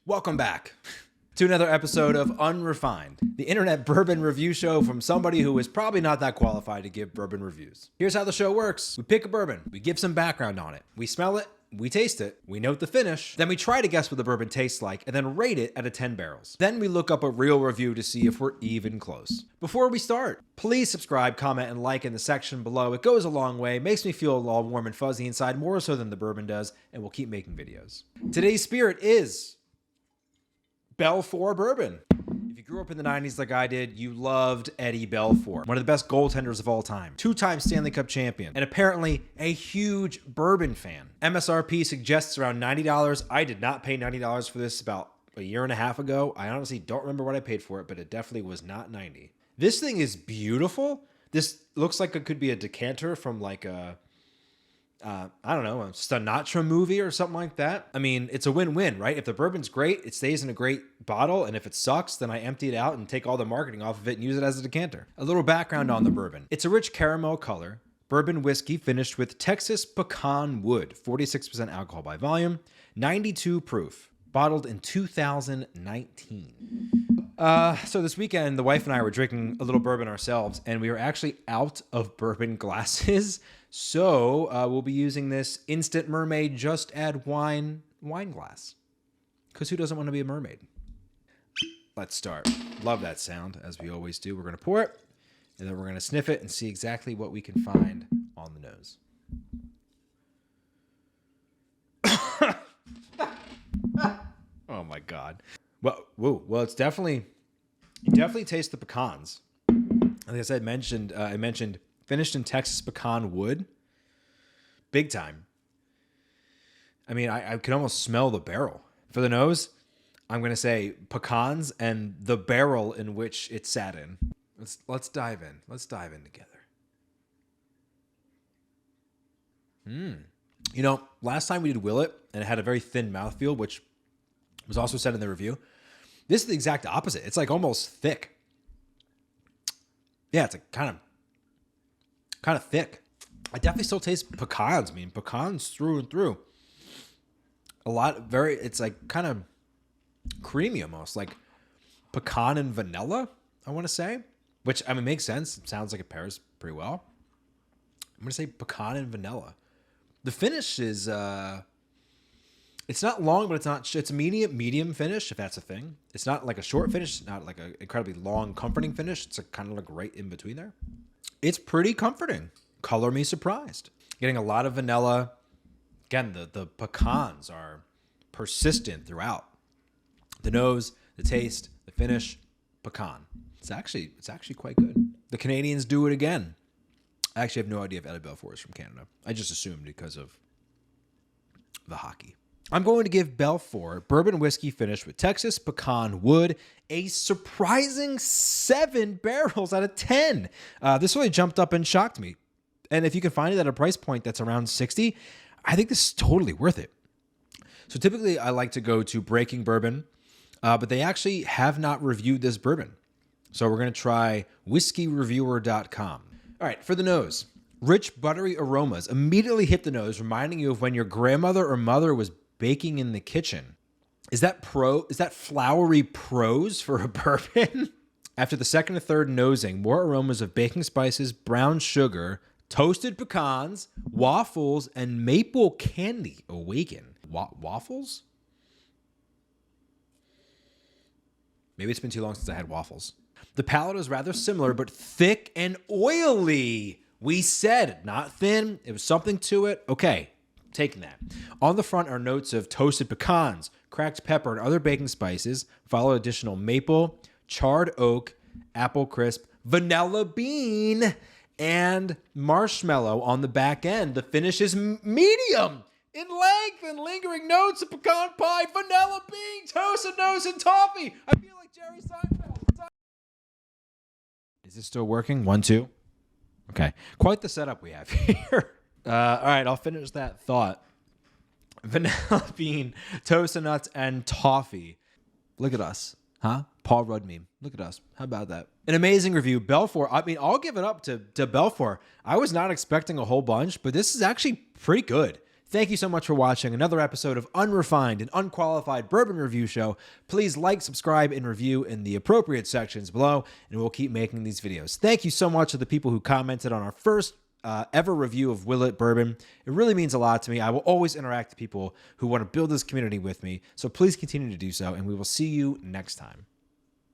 Welcome back to another episode of Unrefined, the internet bourbon review show from somebody who is probably not that qualified to give bourbon reviews. Here's how the show works. We pick a bourbon, we give some background on it, we smell it, we taste it, we note the finish, then we try to guess what the bourbon tastes like and then rate it out of 10 barrels. Then we look up a real review to see if we're even close. Before we start, please subscribe, comment, and like in the section below. It goes a long way, makes me feel all warm and fuzzy inside, more so than the bourbon does, and we'll keep making videos. Today's spirit is Belfour Bourbon. If you grew up in the 90s like I did, you loved Eddie Belfour, one of the best goaltenders of all time, two-time Stanley Cup champion, and apparently a huge bourbon fan. MSRP suggests around $90. I did not pay $90 for this about a year and a half ago. I honestly don't remember what I paid for it, but it definitely was not $90. This thing is beautiful. This looks like it could be a decanter from like a I don't know, a Sinatra movie or something like that. I mean, it's a win-win, right? If the bourbon's great, it stays in a great bottle. And if it sucks, then I empty it out and take all the marketing off of it and use it as a decanter. A little background on the bourbon. It's a rich caramel color, bourbon whiskey finished with Texas Pecan Wood, 46% alcohol by volume, 92 proof, bottled in 2019. So this weekend, the wife and I were drinking a little bourbon ourselves, and we were actually out of bourbon glasses. So we'll be using this Instant Mermaid Just Add Wine glass. Because who doesn't want to be a mermaid? Let's start. Love that sound, as we always do. We're going to pour it, and then we're going to sniff it and see exactly what we can find on the nose. Oh my God. Well, whoa. Well, it's definitely, you definitely taste the pecans. Like I said, I mentioned finished in Texas Pecan Wood. Big time. I mean, I can almost smell the barrel. For the nose, I'm going to say pecans and the barrel in which it sat in. Let's dive in. Let's dive in together. You know, last time we did Willet, and it had a very thin mouthfeel, which was also said in the review. This is the exact opposite. It's like almost thick. Yeah, it's a kind of thick. I definitely still taste pecans. I mean, pecans through and through. It's like kind of creamy almost, like pecan and vanilla, I want to say. Which, I mean, makes sense. It sounds like it pairs pretty well. I'm going to say pecan and vanilla. The finish is, it's not long, but it's a medium finish, if that's a thing. It's not like a short finish. It's not like an incredibly long, comforting finish. It's kind of like right in between there. It's pretty comforting. Color me surprised. Getting a lot of vanilla. Again, the pecans are persistent throughout. The nose, the taste, the finish, pecan. It's actually quite good. The Canadians do it again. I actually have no idea if Eddie Belfour is from Canada. I just assumed because of the hockey. I'm going to give Belfour bourbon whiskey finished with Texas Pecan Wood a surprising 7 barrels out of 10. This really jumped up and shocked me. And if you can find it at a price point that's around $60, I think this is totally worth it. So typically I like to go to Breaking Bourbon, but they actually have not reviewed this bourbon. So we're going to try whiskey.reviewer.com. All right, for the nose, rich buttery aromas immediately hit the nose, reminding you of when your grandmother or mother was baking in the kitchen. Is that flowery prose for a bourbon? After the second or third nosing, more aromas of baking spices, brown sugar, toasted pecans, waffles, and maple candy awaken. Waffles? Maybe it's been too long since I had waffles. The palate is rather similar, but thick and oily. We said not thin. It was something to it. Okay, taking that. On the front are notes of toasted pecans, cracked pepper, and other baking spices, followed additional maple, charred oak, apple crisp, vanilla bean, and marshmallow on the back end. The finish is medium in length and lingering notes of pecan pie, vanilla bean, toasted nose, and toffee. I feel like Jerry Seinfeld. Is this still working? 1, 2. Okay. Quite the setup we have here. All right, I'll finish that thought. Vanilla bean, toasted nuts, and toffee. Look at us. Huh? Paul Rudd meme. Look at us. How about that? An amazing review. Belfour. I mean, I'll give it up to Belfour. I was not expecting a whole bunch, but this is actually pretty good. Thank you so much for watching another episode of Unrefined, an unqualified bourbon review show. Please like, subscribe, and review in the appropriate sections below, and we'll keep making these videos. Thank you so much to the people who commented on our first ever review of Willet Bourbon. It really means a lot to me. I will always interact with people who want to build this community with me, so please continue to do so, and we will see you next time.